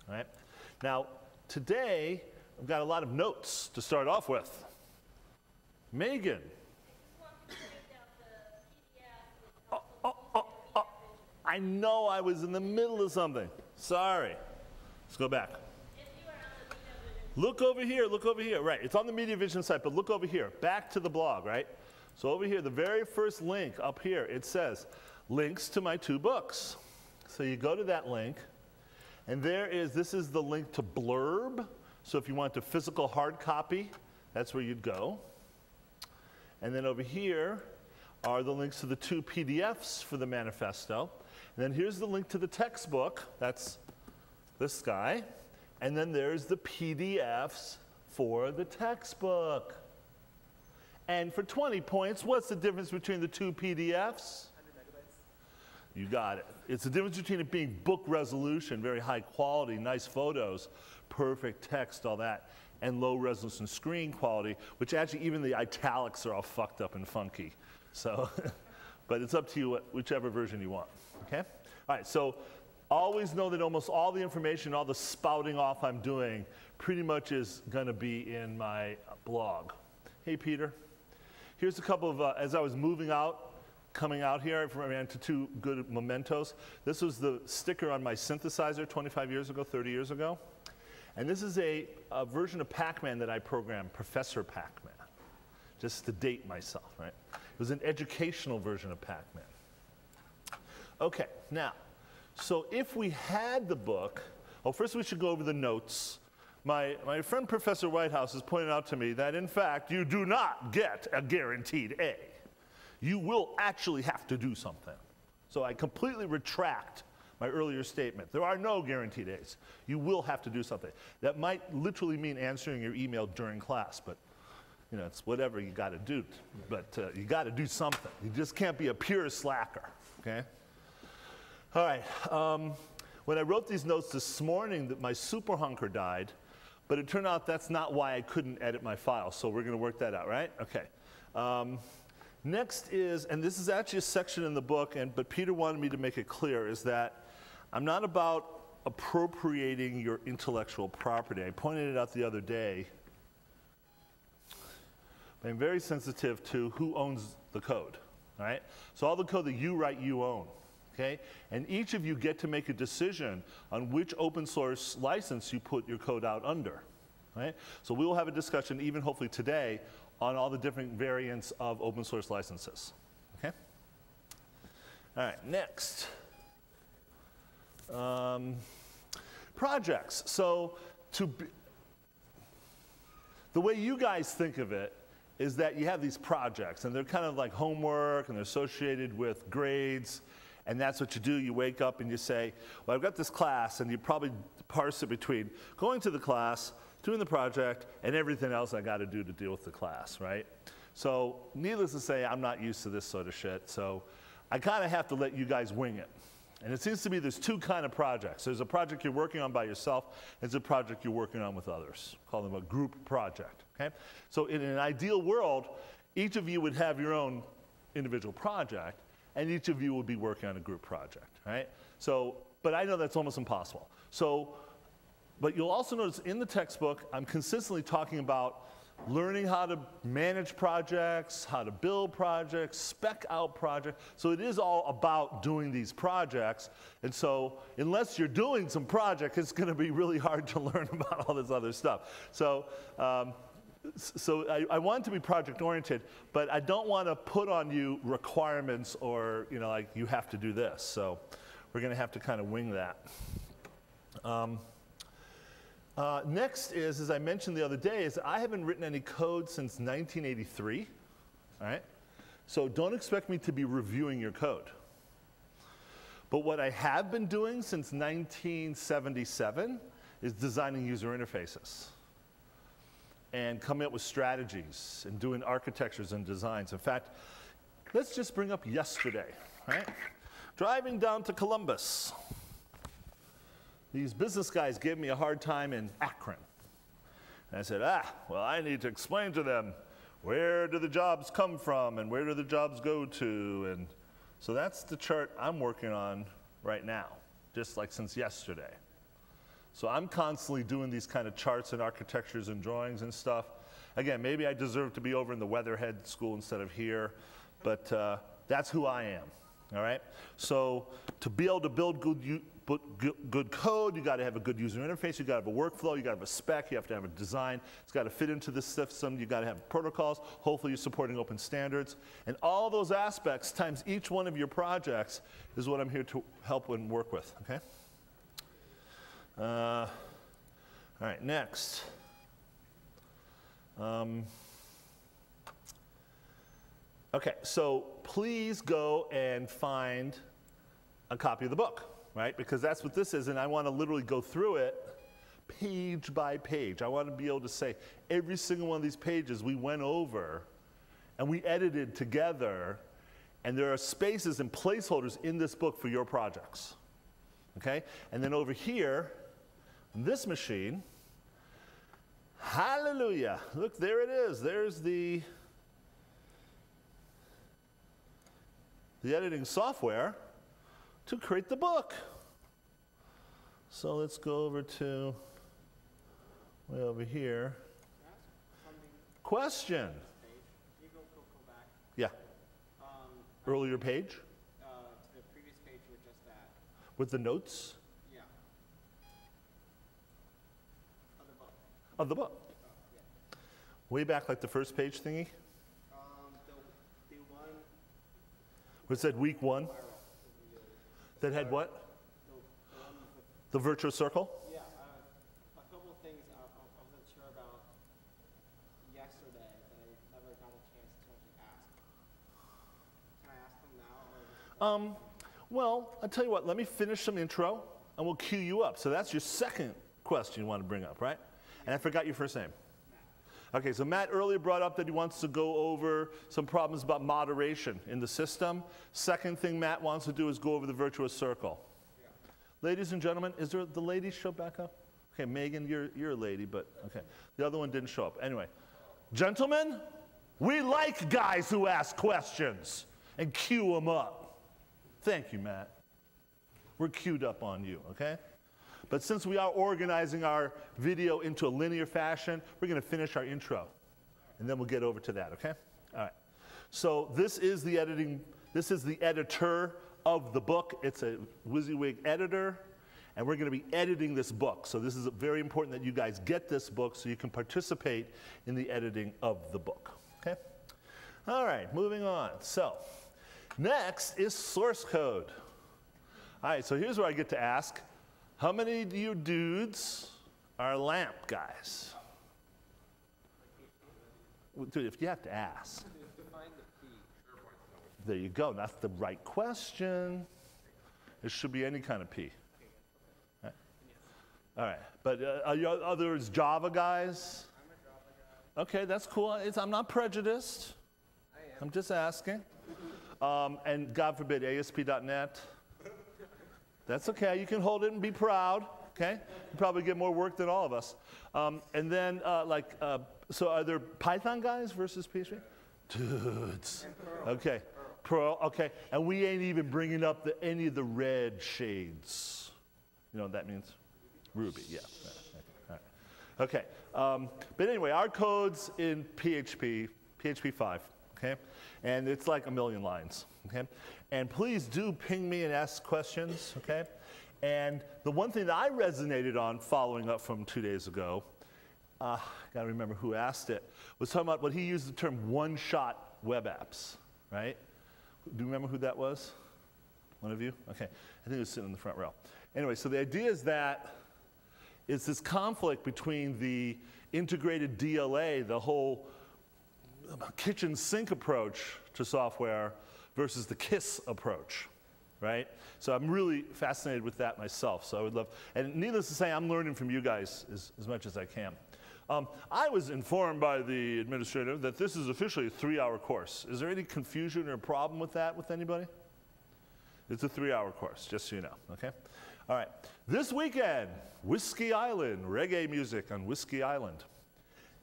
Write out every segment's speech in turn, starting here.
All right? Now, today, I've got a lot of notes to start off with. Megan. I know I was in the middle of something. Sorry. Let's go back. Look over here, look over here. Right, it's on the Media Vision site, but look over here. Back to the blog, right? So over here, the very first link up here, it says, links to my 2 books. So you go to that link, and this is the link to Blurb. So if you want the physical hard copy, that's where you'd go. And then over here are the links to the 2 PDFs for the manifesto. And then here's the link to the textbook. That's this guy. And then there's the PDFs for the textbook. And for 20 points, what's the difference between the 2 PDFs? 100 megabytes. You got it. It's the difference between it being book resolution, very high quality, nice photos, perfect text, all that, and low resolution screen quality, which actually even the italics are all fucked up and funky. So, but it's up to you whichever version you want, okay? All right, so always know that almost all the information, all the spouting off I'm doing pretty much is gonna be in my blog. Hey, Peter. Here's a couple of, as I was moving out, coming out here, I ran into 2 good mementos. This was the sticker on my synthesizer 25 years ago, 30 years ago. And this is a version of Pac-Man that I programmed, Professor Pac-Man, just to date myself, right? It was an educational version of Pac-Man. Okay, now, so if we had the book, first we should go over the notes. My friend Professor Whitehouse has pointed out to me that, in fact, you do not get a guaranteed A. You will actually have to do something. So I completely retract my earlier statement. There are no guaranteed A's. You will have to do something. That might literally mean answering your email during class, but you know, it's whatever you got to do. But you got to do something. You just can't be a pure slacker, okay? All right. When I wrote these notes this morning, that my super hunker died, but it turned out that's not why I couldn't edit my file. So we're going to work that out, right? Okay. Next is, and this is actually a section in the book, but Peter wanted me to make it clear, is that I'm not about appropriating your intellectual property. I pointed it out the other day. I'm very sensitive to who owns the code, all right? So all the code that you write, you own, okay? And each of you get to make a decision on which open source license you put your code out under, right? So we will have a discussion, even hopefully today, on all the different variants of open source licenses, okay? All right, next. Projects. So the way you guys think of it is that you have these projects, and they're kind of like homework, and they're associated with grades, and that's what you do. You wake up and you say, well, I've got this class, and you probably parse it between going to the class, doing the project, and everything else I got to do to deal with the class, right? So needless to say, I'm not used to this sort of shit, so I kind of have to let you guys wing it. And it seems to me there's 2 kind of projects. There's a project you're working on by yourself, and there's a project you're working on with others. Call them a group project, okay? So in an ideal world, each of you would have your own individual project, and each of you would be working on a group project, right? So, but I know that's almost impossible. So, but you'll also notice in the textbook, I'm consistently talking about learning how to manage projects, how to build projects, spec out projects. So it is all about doing these projects. And so unless you're doing some project, it's going to be really hard to learn about all this other stuff. So, I want to be project oriented, but I don't want to put on you requirements or, you know, like you have to do this. So we're going to have to kind of wing that. Next is, as I mentioned the other day, is I haven't written any code since 1983, all right? So don't expect me to be reviewing your code. But what I have been doing since 1977 is designing user interfaces and coming up with strategies and doing architectures and designs. In fact, let's just bring up yesterday, right? Driving down to Columbus. These business guys gave me a hard time in Akron. And I said, well, I need to explain to them, where do the jobs come from and where do the jobs go to? And so that's the chart I'm working on right now, just like since yesterday. So I'm constantly doing these kind of charts and architectures and drawings and stuff. Again, maybe I deserve to be over in the Weatherhead School instead of here, but that's who I am, all right? So to be able to build good code, you got to have a good user interface, you got to have a workflow, you got to have a spec, you have to have a design, it's got to fit into the system, you got to have protocols, hopefully you're supporting open standards, and all those aspects times each one of your projects is what I'm here to help and work with, okay? All right, next. Okay, so please go and find a copy of the book, right? Because that's what this is, and I want to literally go through it page by page. I want to be able to say every single one of these pages we went over and we edited together, and there are spaces and placeholders in this book for your projects, okay? And then over here, on this machine, hallelujah, look, there it is. There's the editing software to create the book. So let's go over to way over here. Question. You go back. Yeah. Earlier page? To the previous page you were just at. With the notes? Yeah. Of the book. Of the book. Yeah. Way back, like the first page thingy? The one. What said week 1? That had what? The one with, The virtuous circle? yeah, a couple of things I wasn't sure about yesterday that I never got a chance to actually ask. Can I ask them now? Or Well, I'll tell you what, let me finish some intro and we'll cue you up. So that's your second question you want to bring up, right? And I forgot your first name. Okay, so Matt earlier brought up that he wants to go over some problems about moderation in the system. Second thing Matt wants to do is go over the virtuous circle. Yeah. Ladies and gentlemen, is there the ladies show back up? Okay, Megan, you're a lady, but okay. The other one didn't show up. Anyway, gentlemen, we like guys who ask questions and cue them up. Thank you, Matt. We're queued up on you, okay? But since we are organizing our video into a linear fashion, we're going to finish our intro, and then we'll get over to that, okay? All right. So this is the editor of the book. It's a WYSIWYG editor, and we're going to be editing this book. So this is very important that you guys get this book so you can participate in the editing of the book, okay? All right, moving on. So next is source code. All right, so here's where I get to ask, how many of you dudes are lamp guys? Dude, if you have to ask. There you go. That's the right question. It should be any kind of P. All right. But are you others Java guys? I'm a Java guy. Okay, that's cool. I'm not prejudiced. I am. I'm just asking. And God forbid, ASP.NET. That's okay. You can hold it and be proud. Okay? You probably get more work than all of us. And then, so are there Python guys versus PHP? Dudes. Okay. Perl. Okay. And we ain't even bringing up any of the red shades. You know what that means? Ruby. Yeah. All right. Okay. But anyway, our code's in PHP 5. Okay? And it's like a million lines. Okay? And please do ping me and ask questions, okay? And the one thing that I resonated on following up from 2 days ago, gotta remember who asked it, was talking about what he used the term one-shot web apps, right? Do you remember who that was? One of you? Okay, I think it was sitting in the front row. Anyway, so the idea is that it's this conflict between the integrated DLA, the whole kitchen sink approach to software, versus the KISS approach, right? So I'm really fascinated with that myself, so I would love, and needless to say, I'm learning from you guys as much as I can. I was informed by the administrator that this is officially a 3-hour course. Is there any confusion or problem with that with anybody? It's a 3-hour course, just so you know, okay? All right, this weekend, Whiskey Island, reggae music on Whiskey Island.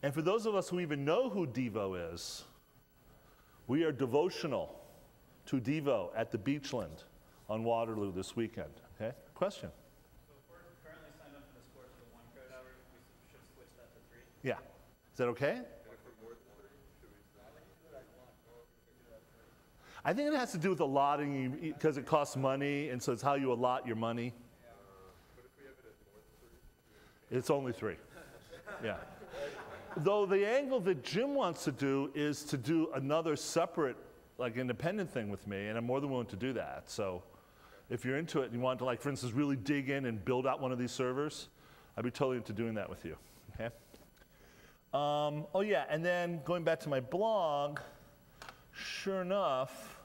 And for those of us who even know who Devo is, we are devotional to Devo at the Beachland on Waterloo this weekend, okay? Question? So if we're currently signed up for this Yeah. Is that okay? I think it has to do with allotting, because it costs money, and so it's how you allot your money. It's only 3. Yeah. Though the angle that Jim wants to do is to do another separate, like independent thing with me, and I'm more than willing to do that. So if you're into it and you want to, like, for instance, really dig in and build out one of these servers, I'd be totally into doing that with you. Okay. Oh yeah, and then going back to my blog, sure enough,